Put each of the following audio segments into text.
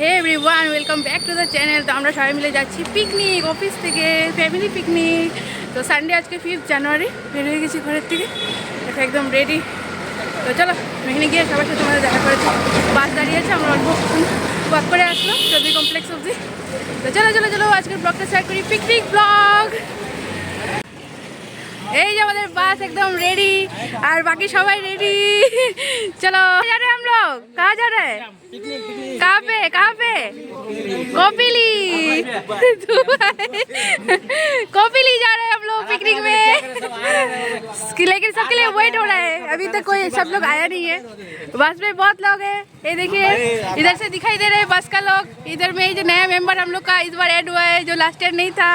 Hey everyone, welcome back to the channel. তো আমরা সবাই মিলে যাচ্ছি পিকনিক, অফিস থেকে ফ্যামিলি পিকনিক। তো সানডে আজকে 5 জানুয়ারি, বের হয়ে গেছি ঘরের থেকে, এটা একদম রেডি। তো চলো এখানে গিয়ে সবার সাথে আমাদের দেখা করেছি। বাস দাঁড়িয়ে আছে, আমরা অল্প ওয়াক করে আসলাম চৌধুরী কমপ্লেক্স অবধি। তো চলো চলো চলো আজকের ব্লগটা স্টার্ট করি, পিকনিক ব্লগ। এই যে আমাদের বাস একদম রেডি আর বাকি সবাই রেডি। चलो जा रहे हम लोग, कहाँ जा रहे हैं, कहाँ पे कपिली। कपिली जा रहे हैं हम लोग पिकनिक में, लेकिन सबके लिए वेट हो रहा है, अभी तक कोई सब लोग आया नहीं है। बस में बहुत लोग हैं, ये देखिए इधर से दिखाई दे रहे हैं बस का लोग। इधर में जो नया मेंबर हम लोग का इस बार ऐड हुआ है, जो लास्ट ईयर नहीं था।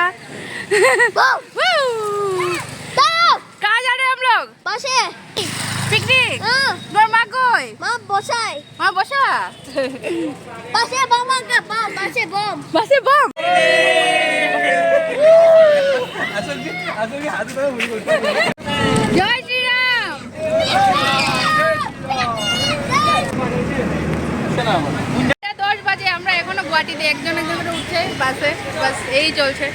कहाँ जा रहे हैं हम लोग? बसे पिकनिक। তোর মা কই? মা বসাই মা বসা বসে বম का बम बसे बम বাসে বম। জয় শ্রীরাম। 10 বাজে, আমরা এখনো গুয়াহাটিতে, একজন একজন করে উঠছে বাসে, বাস এই চলছে।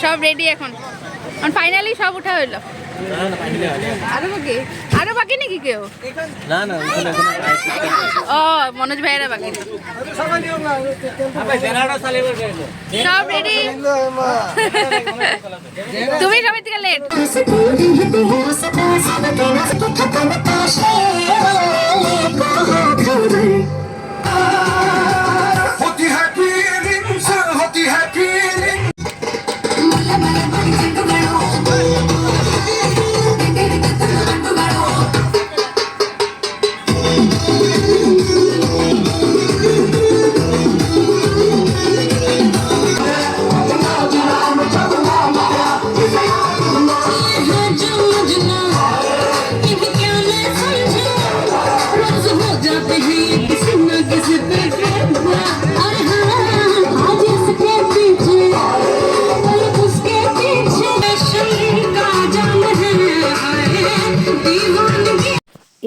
সব রেডি এখন, ফাইনালি সব উঠা হইলো। আরো বাকি নাকি কেউ? ও মনোজ ভাইয়েরা বাকি, সব রেডি। তুমি সবাই থেকে লেট।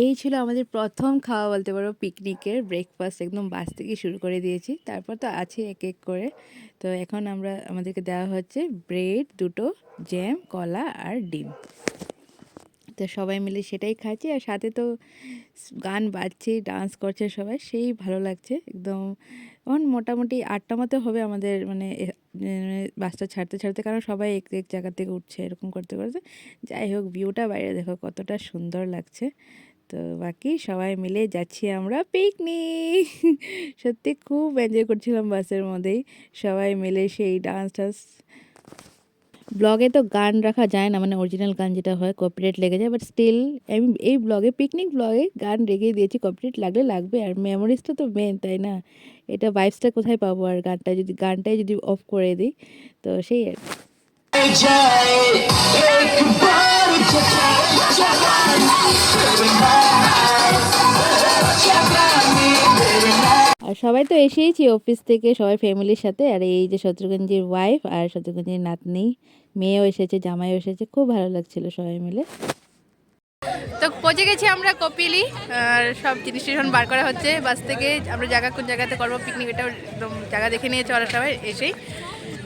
এই ছিল আমাদের প্রথম খাওয়া বলতে পারো পিকনিকের। ব্রেকফাস্ট একদম বাস থেকে শুরু করে দিয়েছি, তারপর তো আছে এক এক করে। তো এখন আমাদেরকে দেওয়া হচ্ছে ব্রেড 2টো, জ্যাম, কলা আর ডিম। তো সবাই মিলে সেটাই খাচ্ছি, আর সাথে তো গান বাজছে, ডান্স করছে সবাই, সেই ভালো লাগছে একদম। এখন মোটামুটি 8টা মতো হবে আমাদের, মানে বাসটা ছাড়তে ছাড়তে, কারণ সবাই এক এক জায়গা থেকে উঠছে এরকম করতে করতে। যাই হোক, ভিউটা বাইরে দেখো কতটা সুন্দর লাগছে। তো বাকি সবাই মিলে যাচ্ছি আমরা পিকনিক। সত্যি খুব এনজয় করছিলাম বাসের মধ্যেই সবাই মিলে, সেই ডান্স টান্স। ব্লগে তো গান রাখা যায় না, মানে অরিজিনাল গান যেটা হয় কপিরাইট লেগে যায়, বাট স্টিল আমি এই ব্লগে, পিকনিক ব্লগে গান রেখে দিয়েছি। কপিরাইট লাগলে লাগবে, আর মেমোরিজটা তো মেন, তাই না? এটা ভাইবসটা কোথায় পাবো আর গানটাই যদি অফ করে দিই, তো সেই আর আর সবাই তো এসেইছি অফিস থেকে, সবাই ফ্যামিলির সাথে। আর এই যে শত্রুঘ্নজির ওয়াইফ আর শত্রুঘ্নজির নাতনি, মেয়েও এসেছে, জামাইও এসেছে, খুব ভালো লাগছিল সবাই মিলে। তো পৌঁছে গেছি আমরা কপিলি, আর সব জিনিস টিনিস বার করা হচ্ছে বাস থেকে। আমরা কোন জায়গাতে করবো পিকনিক, এটা একদম জায়গা দেখে নিয়েছে ওরা সবাই এসেই।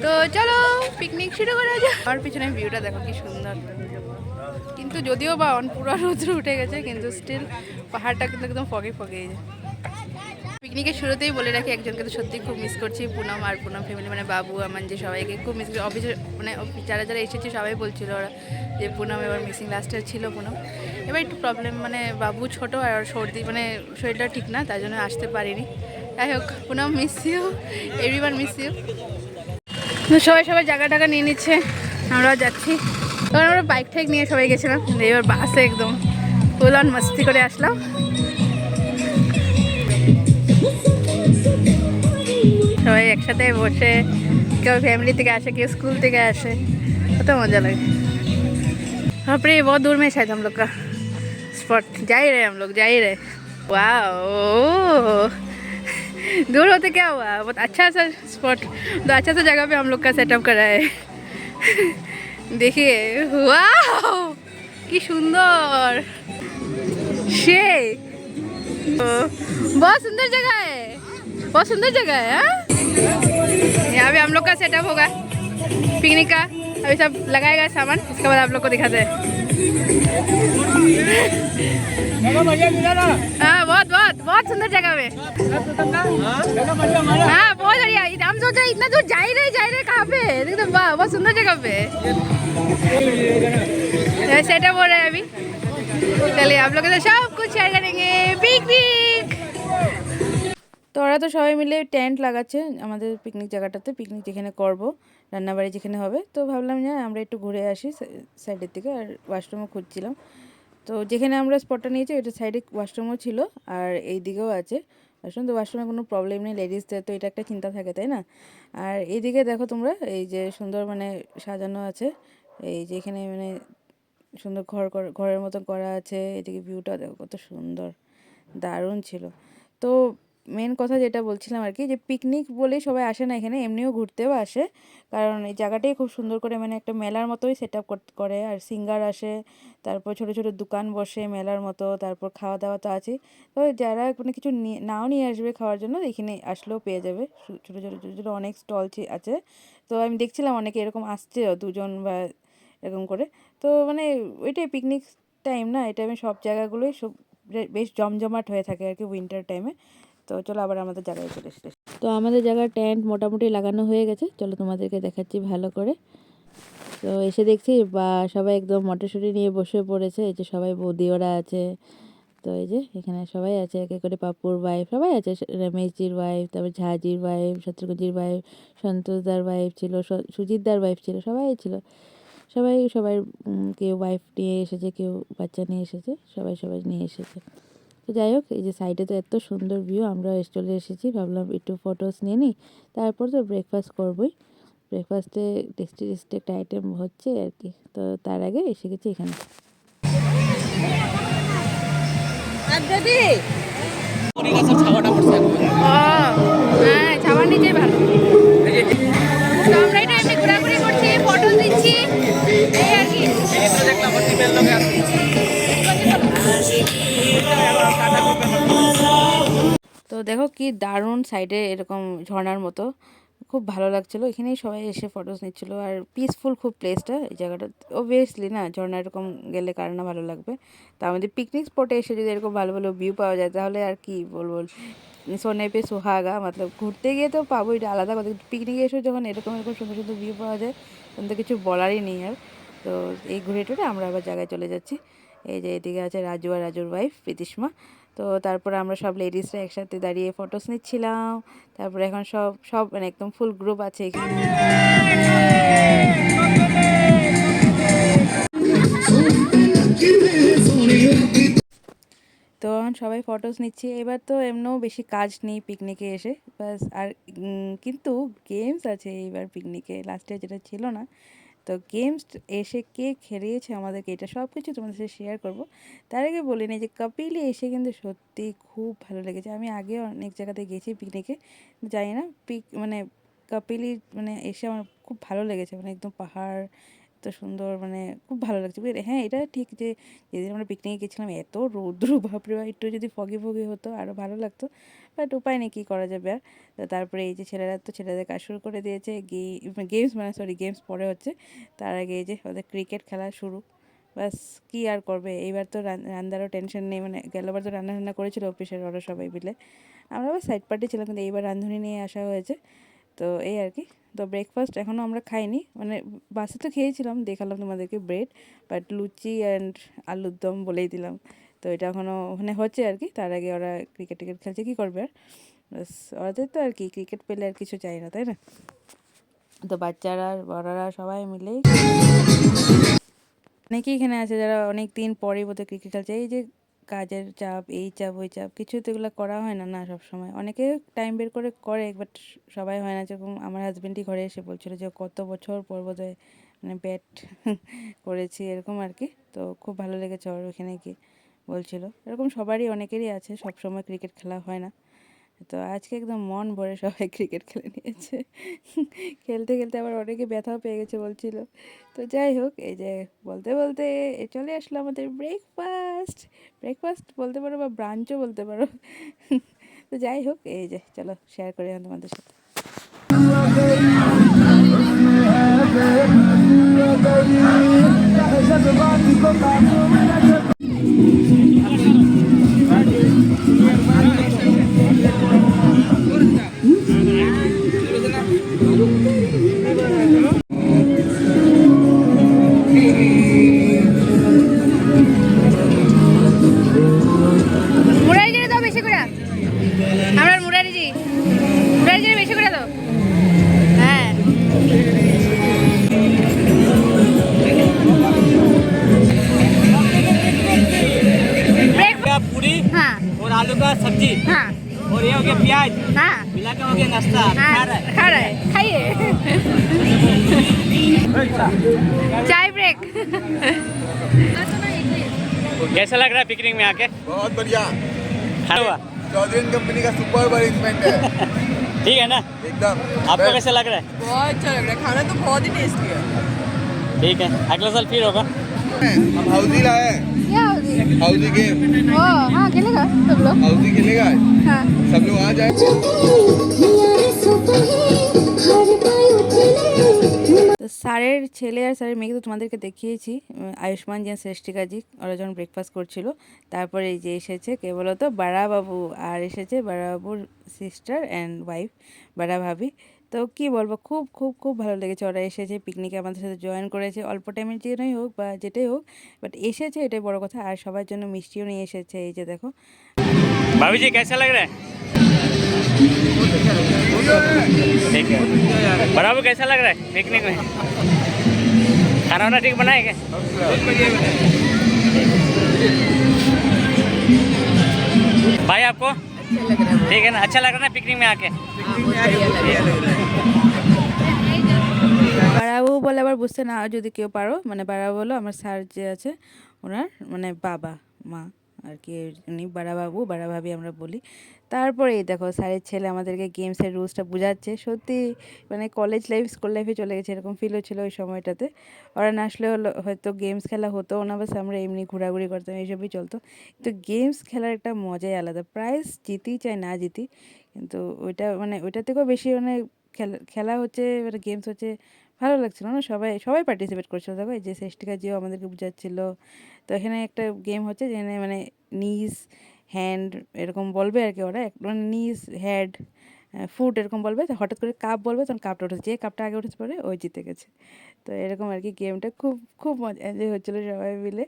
তো চলো পিকনিক শুরু করা যাক। আমার পিছনে ভিউটা দেখো কি সুন্দর, কিন্তু যদিও বা পুরো রৌদ্র উঠে গেছে, কিন্তু স্টিল পাহাড়টা কিন্তু একদম ফগে ফগে। পিকনিকের শুরুতেই বলে রাখি, একজনকে তো সত্যি খুব মিস করছি, পুনম। আর পুনম ফ্যামিলি মানে বাবু আমার, যে সবাইকে খুব মিস করছি। অফিসে মানে যারা যারা এসেছে সবাই বলছিল ওরা যে পুনম এবার মিসিং, লাস্টে ছিল পুনম। এবার একটু প্রবলেম, মানে বাবু ছোট আর সর্দি, মানে শরীরটা ঠিক না, তাই জন্য আসতে পারিনি। যাই হোক, Poonam miss you, everyone miss you. সবাই জায়গা নিয়ে নিচ্ছে, আমরাও যাচ্ছি। তখন আমরা বাইক ঠাইক নিয়ে সবাই গেছিলাম, এবার বাসে একদম ফুল অন মস্তি করে আসলাম। সবাই একসাথে বসে, কেউ ফ্যামিলি থেকে আসে, কেউ স্কুল থেকে আসে, কত मजा लगे। बाप रे, बहुत दूर में शायद हम लोग का स्पॉट, जा ही रहे हम लोग, जा ही रहे। वाह, दूर होते क्या हुआ, बहुत अच्छा सा स्पॉट, तो अच्छा सा जगह पे हम लोग का सेटअप करा है। देखिए, वाह কি সুন্দর। शे बहुत सुंदर जगह है, बहुत सुंदर जगह है। हाँ? यहाँ पे हम लोग का सेटअप होगा पिकनिक का। अभी सब लगाएगा सामान, इसके बाद आप लोग को दिखाते हैं। हाँ बहुत बहुत बहुत सुंदर जगह पे। हाँ बहुत बढ़िया। हम सोचा इतना दूर जा ही रहे कहाँ पे, एकदम वाह बहुत सुंदर जगह पे सेटअप हो रहा है अभी। चलिए आप लोगों से सब कुछ शेयर करेंगे। पिकनिक তো ওরা তো সবাই মিলে টেন্ট লাগাচ্ছে আমাদের পিকনিক জায়গাটাতে, পিকনিক যেখানে করব, রান্নাবাড়ি যেখানে হবে। তো ভাবলাম যে আমরা একটু ঘুরে আসি সাইডের দিকে, আর ওয়াশরুমও খুঁজছিলাম। তো যেখানে আমরা স্পটটা নিয়েছি ওইটা সাইডে ওয়াশরুমও ছিল, আর এই দিকেও আছে ওয়াশরুম। তো ওয়াশরুমে কোনো প্রবলেম নেই লেডিসদের, তো এটা একটা চিন্তা থাকে তাই না। আর এইদিকে দেখো তোমরা, এই যে সুন্দর মানে সাজানো আছে, এই যে এখানে মানে সুন্দর ঘরের মতন করা আছে। এদিকে ভিউটা দেখো কত সুন্দর, দারুণ ছিল। তো মেন কথা যেটা বলছিলাম আর কি, যে পিকনিক বলেই সবাই আসে না এখানে, এমনিও ঘুরতেও আসে। কারণ এই জায়গাটাই খুব সুন্দর করে মানে একটা মেলার মতোই সেট আপ করে, আর সিঙ্গার আসে, তারপর ছোটো ছোটো দোকান বসে মেলার মতো, তারপর খাওয়া দাওয়া তো আছে। তো যারা মানে কিছু নাও নিয়ে আসবে খাওয়ার জন্য, এখানে আসলেও পেয়ে যাবে। ছোটো ছোটো ছোটো ছোটো অনেক স্টল আছে। তো আমি দেখছিলাম অনেকে এরকম আসছে, দুজন বা এরকম করে। তো মানে ওইটাই পিকনিক টাইম না, এই টাইমে সব জায়গাগুলোই সব বেশ জমজমাট হয়ে থাকে আর কি উইন্টার টাইমে। তো চলো আবার আমাদের জায়গায় চলে এসেছে। তো আমাদের জায়গায় টেন্ট মোটামুটি লাগানো হয়ে গেছে, চলো তোমাদেরকে দেখাচ্ছি ভালো করে। তো এসে দেখছি বা সবাই একদম মটরশুঁটি নিয়ে বসে পড়েছে, এই যে সবাই বৌদি ওরা আছে। তো এই যে এখানে সবাই আছে, এক এক করে পাপুর ওয়াইফ সবাই আছে, রমেশজির ওয়াইফ, তারপর ঝাজির ওয়াইফ, শত্রুঘ্নজির ওয়াইফ, সন্তোষদার ওয়াইফ ছিল, সুজিতদার ওয়াইফ ছিল, সবাই ছিল। সবাই সবাই কেউ ওয়াইফ নিয়ে এসেছে, কেউ বাচ্চা নিয়ে এসেছে, সবাই সবাই নিয়ে এসেছে। তো যাই হোক, এই যে সাইডে তো এত সুন্দর ভিউ, আমরা চলে এসেছি, ভাবলাম একটু ফটোস নিয়ে নিই, তারপর তো ব্রেকফাস্ট করবোই। ব্রেকফাস্টে টেস্টি টেস্টি একটা আইটেম হচ্ছে আর কি। তো তার আগে এসে গেছি এখানে। হ্যাঁ ছাওয়ার নিচেই ভালো। তো আমরা এটা এমনি ঘোরাঘুরি করছি, ফটো দিচ্ছি, এই আর কি। তো দেখো কি দারুণ, সাইডে এরকম ঝর্ণার মতো, খুব ভালো লাগছিলো। এখানেই সবাই এসে ফটোস নিচ্ছিলো, আর পিসফুল খুব প্লেসটা, এই জায়গাটা। অবভিয়াসলি না, ঝর্ণা এরকম গেলে কার না ভালো লাগবে। তো আমাদের পিকনিক স্পটে এসে যদি এরকম ভালো ভালো ভিউ পাওয়া যায়, তাহলে আর কি বলবো, সোনে পে সুহাগা। মতলব ঘুরতে গিয়ে তো পাবো, এটা আলাদা কথা, পিকনিকে এসে যখন এরকম এরকম সুন্দর সুন্দর ভিউ পাওয়া যায়, তখন তো কিছু বলারই নেই আর। তো এই ঘুরে টুরে আমরা আবার জায়গায় চলে যাচ্ছি। এই যে এদিকে আছে রাজু আর রাজুর ওয়াইফ প্রীতিষ্মা। তো তারপরে আমরা সব লেডিসরা একসাথে দাঁড়িয়ে ফটোস নিচ্ছিলাম। তারপরে এখন সব সব মানে একদম ফুল গ্রুপ আছে এখানে। তো এখন সবাই ফটোস নিচ্ছি। এবার তো এমনিও বেশি কাজ নেই পিকনিকে এসে, ব্যাস। আর কিন্তু গেমস আছে এইবার পিকনিকে, লাস্টে যেটা ছিল না। তো গেমস এসে কে খেলিয়েছে আমাদেরকে, এটা সব কিছু তোমাদের সাথে শেয়ার করব। তার আগে বলে নিই যে কপিলে এসে কিন্তু সত্যি খুব ভালো লেগেছে। আমি আগে অনেক জায়গাতে গেছি পিকনিকে, জানি না মানে কপিলি মানে এসে আমার খুব ভালো লেগেছে, মানে একদম পাহাড় এত সুন্দর, মানে খুব ভালো লাগছে বুঝলি। হ্যাঁ এটা ঠিক যে যেদিন আমরা পিকনিকে গেছিলাম এত রৌদ্র, বাপরে বাপ, একটু যদি ফগি ফগি হতো আরও ভালো লাগতো, বাট উপায় নেই, কী করা যাবে আর। তো তারপরে এই যে ছেলেরা তো ছেলেদের কাজ শুরু করে দিয়েছে, গেমস মানে সরি গেমস পরে হচ্ছে। তার আগে এই যে ওদের ক্রিকেট খেলা শুরু, ব্যাস কী আর করবে। এইবার তো রান্নারও টেনশন নেই, মানে গেলবার তো রান্না করেছিল অফিসের ওরা সবাই মিলে, আমরা আবার সাইড পার্টি ছিলাম, কিন্তু এইবার রাঁধুনি নিয়ে আসা হয়েছে। তো এই আর কি। তো ব্রেকফাস্ট এখনও আমরা খাইনি, মানে বাসে তো খেয়েছিলাম, দেখালাম তোমাদেরকে ব্রেড, বাট লুচি অ্যান্ড আলুর দম বলেই দিলাম। তো এটা এখনও ওখানে হচ্ছে আর কি। তার আগে ওরা ক্রিকেট টিকেট খেলছে, কী করবে আর, ব্যাস ওদের তো আর কি ক্রিকেট পেলে আর কিছু চাই না, তাই না। তো বাচ্চারা বড়রা সবাই মিলেই অনেকেই এখানে আছে যারা অনেক দিন পরে বোধহয় ক্রিকেট খেলছে। এই যে কাজের চাপ, এই চাপ ওই চাপ, কিছু তো এগুলো করা হয় না না সব সময়। অনেকে টাইম বের করে, বাট সবাই হয় না। যেরকম আমার হাজব্যান্ডই ঘরে এসে বলছিল যে কত বছর পর বোধহয় মানে ব্যাট করেছি এরকম আর কি। তো খুব ভালো লেগেছে ওর ওখানে গিয়ে বলছিল। এরকম সবারই অনেকেরই আছে, সব সময় ক্রিকেট খেলা হয় না। তো আজকে একদম মন ভরে সবাই ক্রিকেট খেলে নিয়েছে। খেলতে খেলতে আবার অনেকে ব্যথাও পেয়ে গেছে বলছিল। তো যাই হোক, এই যে বলতে বলতে চলে আসলো আমাদের ব্রেকফাস্ট। ব্রেকফাস্ট বলতে পারো বা ব্রাঞ্চও বলতে পারো। তো যাই হোক, এই যে চলো শেয়ার করি আমি তোমাদের সাথে। মুরারি জিরে দাও বেশি করে, আমরা মুরারি জিরে বেশি করে দাও। হ্যাঁ पूरी हाँ और आलू का सब्जी हाँ और ये हो गया प्याज हाँ मिला के हो गया नाश्ता खा रहा है। खा रहा है, खाइए। चाय ब्रेक। कैसा लग रहा है पिकनिक में आके? बहुत बढ़िया। खाना हुआ चौधरी कंपनी का सुपर अरेंजमेंट है ठीक है ना? एकदम। आपको कैसा लग रहा है? बहुत अच्छा लग रहा है, खाना तो बहुत ही टेस्टी है। ठीक है, अगला साल फिर होगा। हम हाउजी लाए हैं, क्या होगी? Housie game. ओ हाँ, खेलेगा सब लोग। हाउजी खेलेगा हाँ सब लोग आ जाए। তো স্যারের ছেলে আর স্যারের মেয়েকে তো তোমাদেরকে দেখিয়েছি, আয়ুষ্মান জি আর শ্রেষ্ঠিকা জি, ওরা যখন ব্রেকফাস্ট করছিল। তারপরে এই যে এসেছে কে বলো তো, বাড়া বাবু, আর এসেছে বাড়া বাবুর সিস্টার অ্যান্ড ওয়াইফ বাড়া ভাবি। তো কি বলবো, খুব খুব খুব ভালো লেগেছে, ওরা এসেছে পিকনিকে আমাদের সাথে জয়েন করেছে, অল্প টাইমের জন্যই হোক বা যেটাই হোক, বাট এসেছে, এটাই বড় কথা। আর সবার জন্য মিষ্টিও নিয়ে এসেছে, এই যে দেখো। भाभी जी कैसा लग रहा है? ठीक है। बराबर कैसा लग रहा है पिकनिक में? खाना वाना ठीक बनाए क्या? भाई आपको ठीक है ना? अच्छा लग रहा है ना पिकनिक में आके? বাড়াবু বলে আবার বুঝতে না যদি কেউ পারো, মানে বাড়াবু বলো আমার স্যার যে আছে ওনার মানে বাবা মা আর কি, উনি বাড়া বাবু বাড়া ভাবি আমরা বলি। তারপরে এই দেখো স্যারের ছেলে আমাদেরকে গেমসের রুলসটা বোঝাচ্ছে। সত্যি মানে কলেজ লাইফ স্কুল লাইফে চলে গেছে, এরকম ফিল হচ্ছিলো ওই সময়টাতে। ওরা না আসলে হয়তো গেমস খেলা হতো না, বাস আমরা এমনি ঘোরাঘুরি করতাম, এইসবই চলতো। কিন্তু গেমস খেলার একটা মজাই আলাদা, প্রাইজ জিতি চাই না জিতি, কিন্তু ওইটা মানে ওইটার থেকেও বেশি মানে খেলা হচ্ছে, গেমস হচ্ছে, ভালো লাগছিল না? সবাই সবাই পার্টিসিপেট করছিল। দেখো এই যে শ্রেষ্ঠিকা জিও আমাদেরকে বোঝাচ্ছিলো। তো এখানে একটা গেম হচ্ছে যেখানে মানে নিজ হ্যান্ড এরকম বলবে আর কি, ওরা মানে নিজ হেড ফুট এরকম বলবে, তো হঠাৎ করে কাপ বলবে, তখন কাপটা উঠেছে, যে কাপটা আগে উঠেছে পরে ওই জিতে গেছে। তো এরকম আর কি, গেমটা খুব খুব মজা এনজয় হচ্ছিলো সবাই মিলে।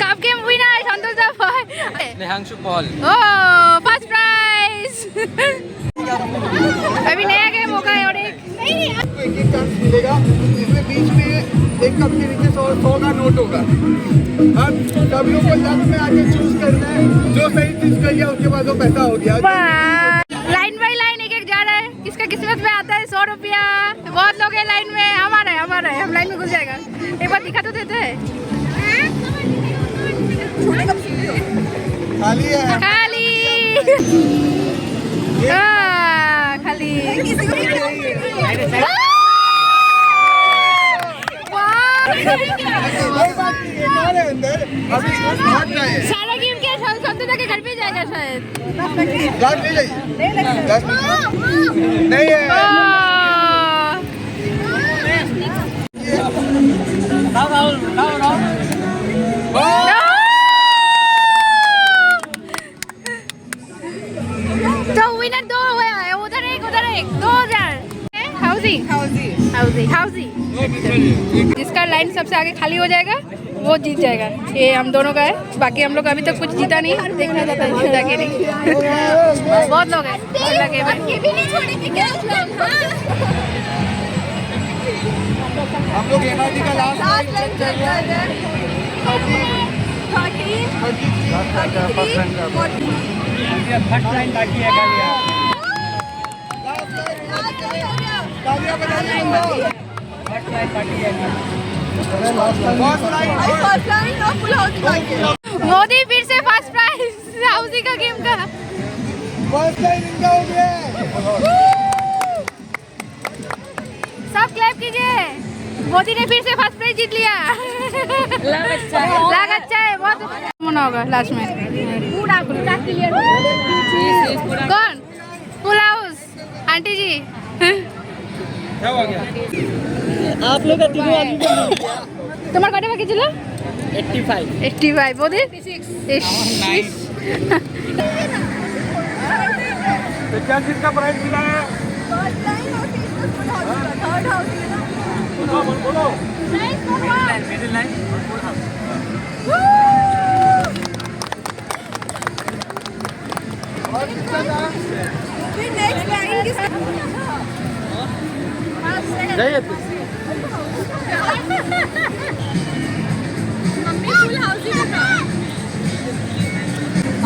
কাপ গেম উইনার সন্তোষ দা ভাই, नेहांशु पॉल। ओ फर्स्ट प्राइज। अभी नया गेम होगा और एक एक एक चांस मिलेगा, इसमें बीच में एक कप के नीचे 100 का नोट होगा। अब सभी लोग को लास्ट में आके चूज करना है, जो सही चीज कर लिया उसके बाद वो पैसा हो गया। लाइन बाय लाइन एक एक जा रहा है, किसका किस्मत में आता है 100 रुपया। बहुत लोग हैं लाइन में, हमारा है हम लाइन में घुस जाएगा। एक बार दिखा तो देते हैं, खाली है। खाली खाली। कोई बात नहीं, एक और है अंदर, अभी भाग रहा है। सारा गेम क्या संतोषा के घर पे जाएगा शायद। ग्लास ले जाइए। ग्लास नहीं है। तो विनर दो हुआ है, उधर एक 2000। हाउसी जिसका लाइन सबसे आगे खाली हो जाएगा वो जीत जाएगा। ये हम दोनों का है, बाकी हम लोग अभी तक कुछ जीता नहीं, देखना जाता है जीता कि नहीं। बहुत लोग हैं लगे हुए। हम लोग एनआरटी का लास्ट फर्स्ट लाइन बाकी है खाली। तालियां बजाइए अरे फर्स्ट लाइन और फुल हाउस बाकी है। मोदी फिर से फर्स्ट प्राइज हाउसी का गेम का। फर्स्ट लाइन इनका हो गया सब क्लैप कीजिए, मोदी ने फिर से फर्स्ट प्राइज जीत लिया। लग अच्छा है बहुत मना होगा लास्ट में। पूरा पूरा क्लियर। कौन? फुल हाउस आंटी जी। क्या हो गया आप लोग का तीनों आदमी को मिल गया। তোমার কয়টা বাকি ছিল? 85 85 মোদি 86। तो क्या चीज का प्राइस मिला है फर्स्ट लाइन और तीसरा फुल हाउस का थर्ड हाउस है ना। बोलो फिर नेक्स्ट लाइन किसका? मम्मी फुल हाउस ही का।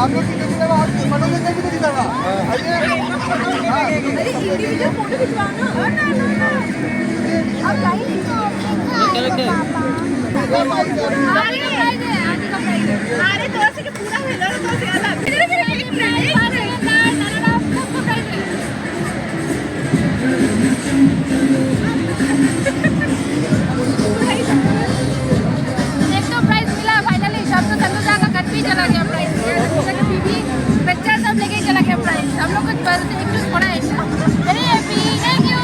आप लोग कितने कितने बार मनोरंजन की कितनी दफा अरे इंडिविजुअल फोटो खिंचवाना। अब लाइन अरे तो से कि पूरा है ना तो से अलग। एक तो प्राइज मिला फाइनली। सब तो संतोषा का कट भी चला गया प्राइज। बीबी बच्चा सब लेके चला गया प्राइज। हम लोग कुछ बस एक चूज पड़ा है। Very happy, thank you.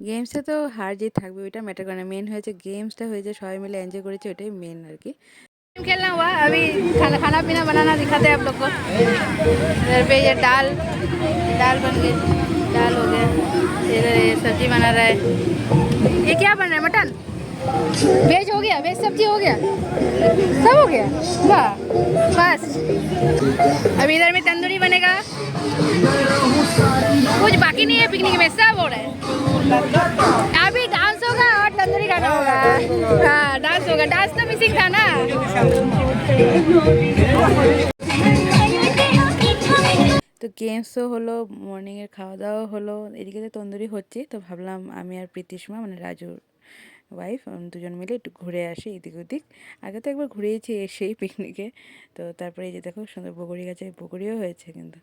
গেমসে তো হার জিত থাকবে, ওইটা ম্যাটার করে না। মেন হয়েছে গেমসটা হয়েছে সবাই মিলে এনজয় করেছে, ওইটাই মেন আর কি। गेम खेलना हुआ अभी। खाना पीना बनाना दिखाते हैं आप लोग को। इधर पे ये दाल बन गई, दाल हो गया। इधर ये सब्जी बना रहा है। ये क्या बन रहा है? मटन वेज हो गया, वेज सब्जी हो गया, सब हो गया। वाह बस। अभी इधर में तंदूरी बनेगा। कुछ बाकी नहीं है पिकनिक में, सब हो रहा है। अभी डांस होगा और तंदूरी खाना होगा। हाँ डांस होगा, डांस तो मिसिंग था ना। তো গেমসও হলো, মর্নিংয়ের খাওয়া দাওয়া হলো, এদিকে তো তন্দুরি হচ্ছে। তো ভাবলাম আমি আর প্রীতিশমা মানে রাজুর ওয়াইফ দুজন মিলে একটু ঘুরে আসি এদিক ওদিক। আগে তো একবার ঘুরেইছি এসেই পিকনিকে। তো তারপরে এই যে দেখো সুন্দর বগরি গাছে বগরিও হয়েছে কিন্তু।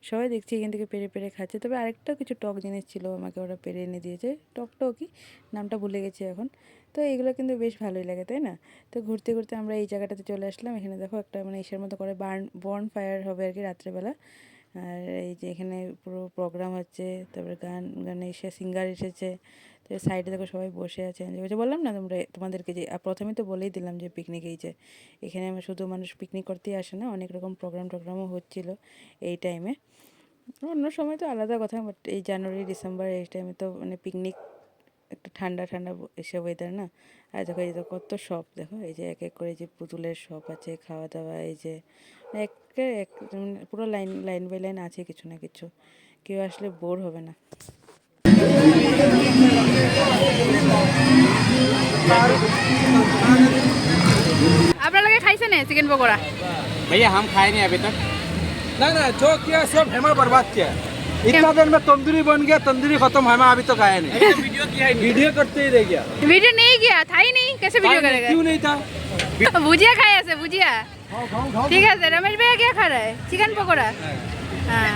সবাই দেখছি এখান থেকে পেরে পেরে খাচ্ছে। তবে আরেকটা কিছু টক জিনিস ছিল, আমাকে ওরা পেরে এনে দিয়েছে। টকটকই নামটা ভুলে গেছি এখন। তো এগুলো কিন্তু বেশ ভালোই লাগে, তাই না? তো ঘুরতে ঘুরতে আমরা এই জায়গাটাতে চলে আসলাম। এখানে দেখো একটা মানে ইসের মতো করে বর্ন ফায়ার হবে আর কি রাত্রেবেলা। আর এই যে এখানে পুরো প্রোগ্রাম হচ্ছে, তারপরে গানে এসে সিঙ্গার এসেছে। তো সাইডে দেখো সবাই বসে আছে, এনজয় করছে। বললাম না তোমাদেরকে যে প্রথমে তো বলেই দিলাম যে পিকনিক এই যে এখানে আমার শুধু মানুষ পিকনিক করতেই আসে না, অনেক রকম টোগ্রামও হচ্ছিল এই টাইমে। অন্য সময় তো আলাদা কথা, বাট এই জানুয়ারি ডিসেম্বর এই টাইমে তো মানে পিকনিক একটু ঠান্ডা এসে ওয়েদার না। আর দেখো এই তো কত শপ, দেখো এই যে এক এক করে যে পুতুলের শপ আছে, খাওয়া দাওয়া, এই যে পুরো লাইন বাই লাইন আছে কিছু না কিছু। কেউ আসলে বোর হবে না। আপনার লগে খাইছে না চিকেন পকোড়া? भैया हम खाए नहीं अभी तक। ना ना जो किया सब हेमा बर्बाद किया इतना देर में तंदूरी बन गया, तंदूरी खत्म, हेमा अभी तक आया नहीं। वीडियो किया है वीडियो करते ही रह गया। वीडियो नहीं किया था ही नहीं, कैसे वीडियो करेगा? क्यों नहीं था? भुजिया खाया से भुजिया। ठीक है सर। रमेश भैया क्या खा रहा है? चिकन पकौड़ा। हाँ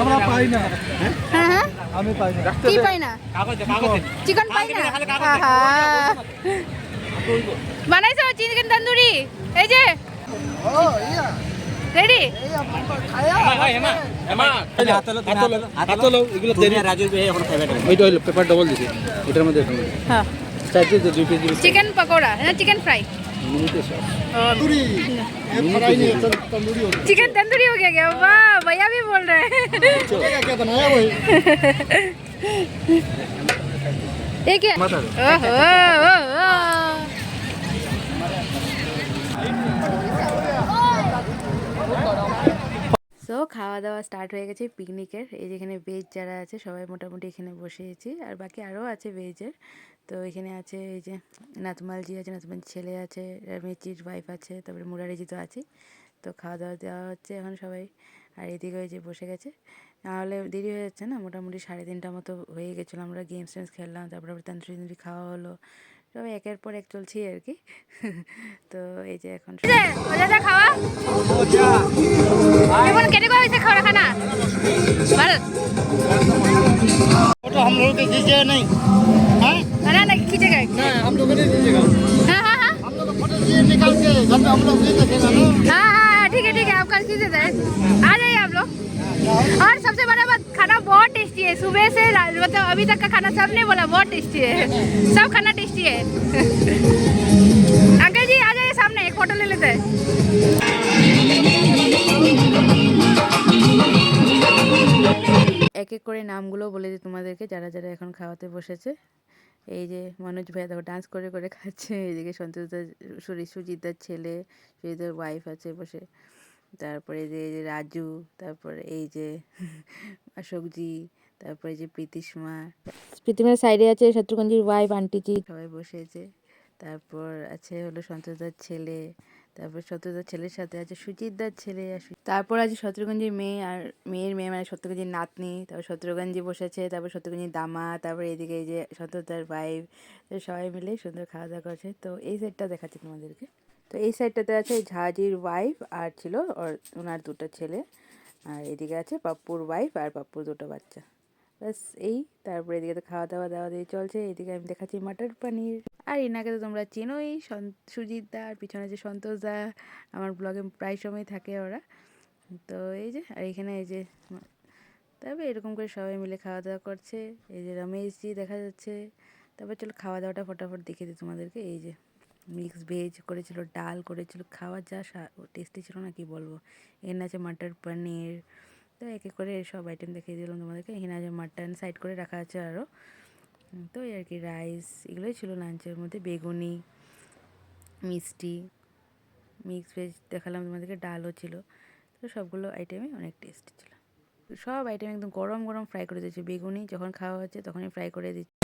আমরা পাই না हाँ हाँ আমি পাই না কি পাই না? চিকেন পাই না। বানাইছো চিকেন তন্দুরি? এই যে ও ইয়া রেডি। হাতে লাও এগুলো দেরি রাজু ভাই এখন খাবে না। ওইটা হলো পেপার ডবল দিছি এটার মধ্যে হ্যাঁ চাইতে তো 2 কেজি চিকেন পকৌড়া না চিকেন ফ্রাই? तंदूरी फ्राई नहीं तंदूरी हो चिकन तंदूरी हो गया क्या? वाह भैया भी बोल रहे हैं। गया क्या बनाया वही ये क्या? ओहो ओहो। সো খাওয়া দাওয়া স্টার্ট হয়ে গেছে পিকনিকের। এই যেখানে ভেজ যারা আছে সবাই মোটামুটি এখানে বসেছি, আর বাকি আরও আছে ভেজের। তো এখানে আছে এই যে নাতমালজি আছে, নাতমালজির ছেলে আছে, রমেশজির ওয়াইফ আছে, তারপরে মুরারিজি তো আছে। তো খাওয়া দাওয়া দেওয়া হচ্ছে এখন সবাই। আর এদিকে ওই যে বসে গেছে নাহলে দেরি হয়ে যাচ্ছে না, মোটামুটি 3:30 মতো হয়ে গেছিলো। আমরা গেমস টেমস খেললাম, তারপরে আবার তন্দুরি খাওয়া হলো, সবাই একের পর এক চলছি আর কি। তো এই যে এখন মজাদার খাওয়া কেমন কেটে হয়েছে খাওয়া খানা ভালো तो हम लोग के दीजिए नहीं हाँ ना ना खींचेगा नहीं हम लोग नहीं दीजिएगा हाँ हाँ हाँ हम लोग को फोटो चाहिए निकाल के घर में हम लोग नहीं देखेगा ना हाँ हाँ ठीक है आप कल खींच देते हैं आ जाइए आप लोग और सबसे बड़ा बात खाना बहुत टेस्टी है सुबह से मतलब अभी तक का खाना सबने बोला बहुत टेस्टी है सब खाना टेस्टी है अंकल जी आ जाइए सामने एक फोटो ले लेते हैं এক এক করে নামগুলো বলে দিই তোমাদেরকে, যারা যারা এখন খাওয়াতে বসেছে। এই যে মনোজ ভাইয়া দেখো ডান্স করে করে খাচ্ছে, এইদিকে সুজিতদার ছেলে, সুজিতদার ওয়াইফ আছে বসে, তারপরে এই যে রাজু, তারপরে এই যে অশোকজি, তারপরে যে প্রীতিমার সাইডে আছে শত্রুঘ্নজির ওয়াইফ আন্টিজি, সবাই বসেছে। তারপর আছে হলো সন্তোষদার ছেলে, তারপর শত্রুঘ্নদার ছেলের সাথে আছে সুজিতদার ছেলে, তারপর আছে শত্রুঘ্নজির মেয়ে আর মেয়ের মেয়ে মানে শত্রুঘ্নজির নাতনি, তারপর শত্রুঘ্নজি বসেছে, তারপর শত্রুঘ্নজির দামা, তারপর এদিকে এই যে সন্তোষদার ওয়াইফ, তো সবাই মিলে সুন্দর খাওয়া দাওয়া করছে। তো এই সাইডটা দেখাচ্ছি তোমাদেরকে। তো এই সাইডটাতে আছে ঝাঁজির ওয়াইফ আর ছিল ওনার দুটো ছেলে, আর এদিকে আছে পাপ্পুর ওয়াইফ আর পাপ্পুর দুটো বাচ্চা, ব্যাস এই। তারপরে এদিকে তো খাওয়া দাওয়া দিয়ে চলছে। এদিকে আমি দেখাচ্ছি মাটার পনির। আর এনাকে তো তোমরা চেনোই, সুজিতদা, আর পিছনে যে সন্তোষদা, আমার ব্লগে প্রায় সময় থাকে ওরা। তো এই যে, আর এখানে এই যে, তারপরে এরকম করে সবাই মিলে খাওয়া দাওয়া করছে। এই যে রমেশজি দেখা যাচ্ছে। তারপর চলো খাওয়া দাওয়াটা ফটাফট দেখিয়ে দিই তোমাদেরকে। এই যে মিক্স ভেজ করেছিল, ডাল করেছিল, খাওয়া যা টেস্টি ছিল না কি বলবো। এখানে আছে মাটার পনির। তো এক এক করে সব আইটেম দেখিয়ে দিলাম তোমাদেরকে। এখানে আছে মাটন সাইড করে রাখা আছে আরও। তো এই আর কি রাইস এগুলোই ছিল লাঞ্চের মধ্যে, বেগুনি, মিষ্টি, মিক্স ভেজ দেখালাম তোমাদেরকে, ডালও ছিল। তো সবগুলো আইটেমই অনেক টেস্টি ছিল। সব আইটেম একদম গরম গরম ফ্রাই করে দিচ্ছে, বেগুনি যখন খাওয়া হচ্ছে তখনই ফ্রাই করে দিচ্ছে।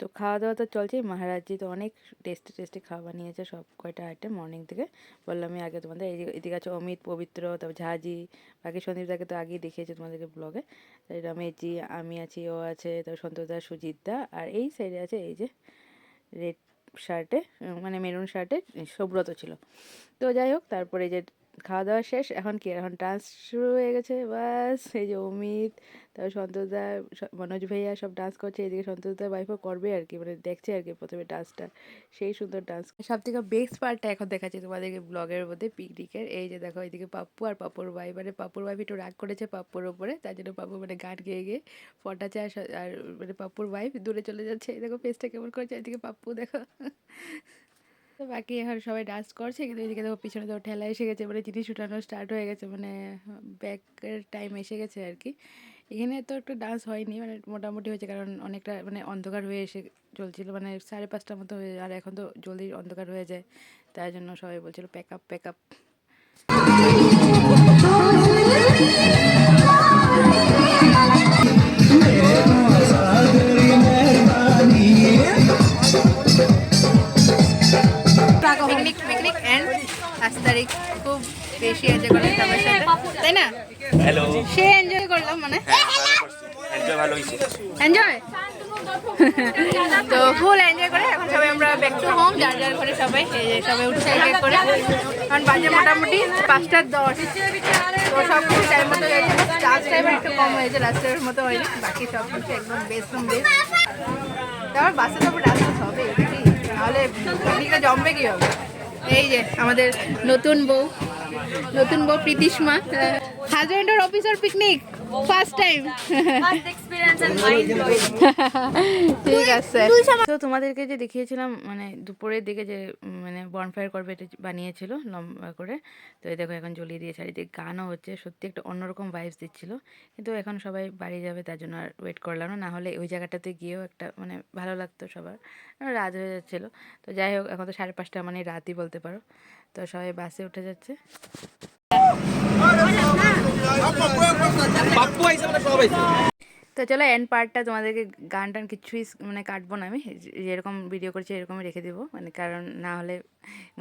তো খাওয়া দাওয়া তো চলছেই। মহারাজজি তো অনেক টেস্টি টেস্টি খাওয়া বানিয়েছে, সব কয়টা আইটেম মর্নিং থেকে বললামই আগে তোমাদের। এদিকে আছে অমিত, পবিত্র, তারপর ঝাঁজি, বাকি সন্দীপদাকে তো আগেই দেখিয়েছে তোমাদেরকে ব্লগে। তাই রমেশজি, আমি আছি, ও আছে, তারপর সন্তোষদা, সুজিতদা, আর এই সাইডে আছে এই যে রেড শার্টে মানে মেরুন শার্টে সুব্রত ছিল। তো যাই হোক, তারপরে যে খাওয়া দাওয়া শেষ, এখন কি, এখন ডান্স শুরু হয়ে গেছে। বাস এই যে অমিত, তারপর সন্তোষদা, মনোজ ভাইয়া সব ডান্স করছে। এদিকে সন্তোষদার ওয়াইফও করবে আর কি, মানে দেখছে আর কি প্রথমে ডান্সটা, সেই সুন্দর ডান্স। সব থেকে বেস্ট পার্টটা এখন দেখাচ্ছি তোমাদেরকে ব্লগের মধ্যে, পিকনিকের। এই যে দেখো এদিকে পাপ্পু আর পাপ্পুর ওয়াইফ, মানে পাপ্পুর ওয়াইফ একটু রাগ করেছে পাপ্পুর ওপরে, তার জন্য পাপ্পু মানে গান গেয়ে গিয়ে ফটাচ্ছে, আর মানে পাপ্পুর ওয়াইফ দূরে চলে যাচ্ছে। এই দেখো ফেসটা কেমন করেছে, এদিকে পাপ্পু দেখো। তো বাকি এখন সবাই ডান্স করছে, কিন্তু এদিকে দেখো পিছনে তো ঠেলা এসে গেছে, মানে জিনিস উঠানো স্টার্ট হয়ে গেছে, মানে ব্যাকের টাইম এসে গেছে আর কি। এখানে তো একটু ডান্স হয়নি, মানে মোটামুটি হয়েছে, কারণ অনেকটা মানে অন্ধকার হয়ে এসে চলছিল, মানে 5:30 মতো হয়ে, আর এখন তো জলদি অন্ধকার হয়ে যায়, তার জন্য সবাই বলছিল pack up pack up. Picnic and 5 তারিখ খুব বেশি এনজয় করলাম সবার সাথে, তাই না? হ্যালো, সে এনজয় করলাম, মানে এনজয় ভালো হয়েছে, এনজয় তো ফুল এনজয় করে এখন সবাই আমরা ব্যাক টু হোম, যার যার করে সবাই সবাই উঠে এক করে। এখন বাজে মোটামুটি 5:10। তো সব কিছু টাইম মতো হয়েছে, লাস্ট টাইমের একটু কম হয়েছে, লাস্ট টাইমের মতো হয়নি, বাকি সব কিছু একদম বেস্ট তারপর বাসে তো রাস্তা হবে, নাহলে পিকনিকটা জমবে কি হবে। এই যে আমাদের নতুন বউ প্রীতিশমা, হাজব্যান্ড আর officer picnic. First time First experience and mind blowing. ঠিক আছে তো তোমাদেরকে যে দেখিয়েছিলাম মানে দুপুরের দিকে যে মানে বনফায়ার করবে এটা বানিয়েছিল লম্বা করে, তো এই দেখো এখন জ্বলিয়ে দিয়ে চারিদিকে গানও হচ্ছে, সত্যি একটা অন্যরকম ভাইবস দিচ্ছিল। কিন্তু এখন সবাই বাড়ি যাবে তার জন্য আর ওয়েট করলাম না, হলে ওই জায়গাটাতে গিয়েও একটা মানে ভালো লাগতো সবার, রাত হয়ে যাচ্ছিলো। তো যাই হোক এখন তো 5:30 মানে রাতই বলতে পারো। তো সবাই বাসে উঠে যাচ্ছে। তো চলো এন্ড পার্টটা তোমাদেরকে গান টান কিছুই মানে কাটবো না, আমি যেরকম ভিডিও করছি এরকমই রেখে দেবো, মানে কারণ না হলে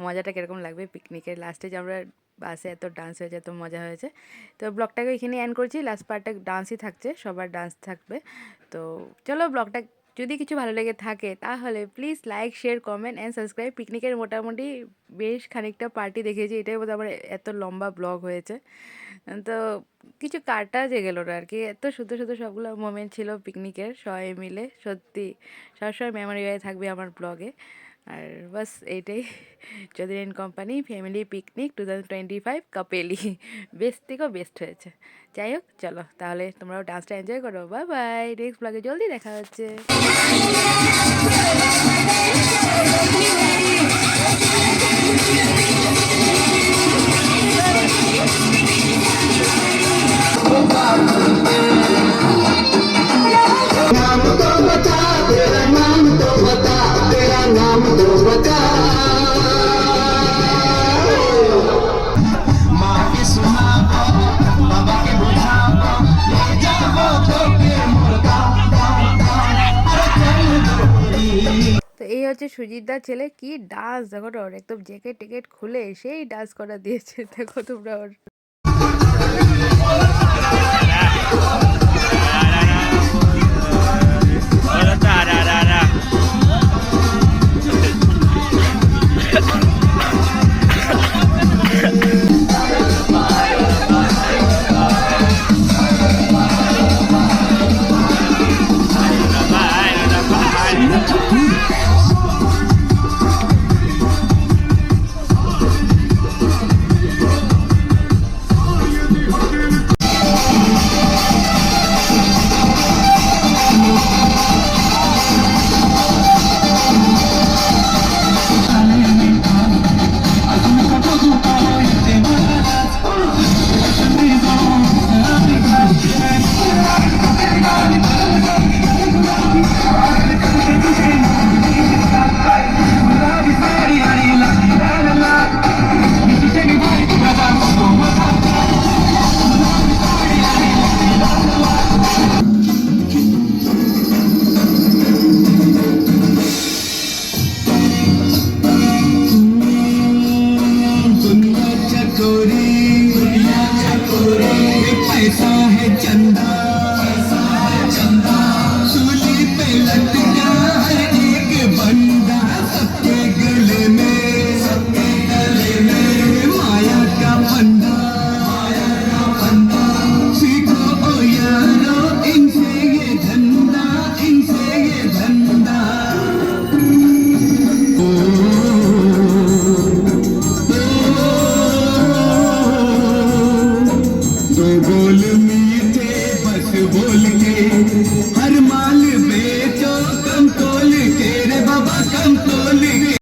মজাটা কীরকম লাগবে পিকনিকের লাস্টে যে আমরা বাসে এত ডান্স হয়েছে, এত মজা হয়েছে। তো ব্লগটাকে এখানে এন্ড করছি, লাস্ট পার্টটা ডান্সই থাকছে, সবার ডান্স থাকবে। তো চলো ব্লগটা যদি কিছু ভালো লেগে থাকে তাহলে please like share comment and subscribe. পিকনিকের মোটামুটি বেশ খানিকটা পার্টি দেখেছি, এটাই বোধহয় আমার এত লম্বা ব্লগ হয়েছে। তো কিছু কাটা যে গেল না আর কি, এত শুধু শুধু সবগুলো মোমেন্ট ছিল পিকনিকের সবাই মিলে, সত্যি সবসময় মেমোরি হয়ে থাকবে আমার ব্লগে। আর বাস এইটাই, Chowdhury and company family picnic 2025 কাপেলি বেস্ট থেকেও বেস্ট হয়েছে। যাই হোক চলো তাহলে তোমরাও ডান্সটা এনজয় করো, বাই বাই, নেক্সট ব্লগে জলদি দেখা হচ্ছে। তো এই হচ্ছে সুজিতদার ছেলে, কি ডান্স দেখো, ওর একদম জ্যাকেট টেকেট খুলে সেই ডান্স করা দিয়েছে, দেখো তোমরা ওর।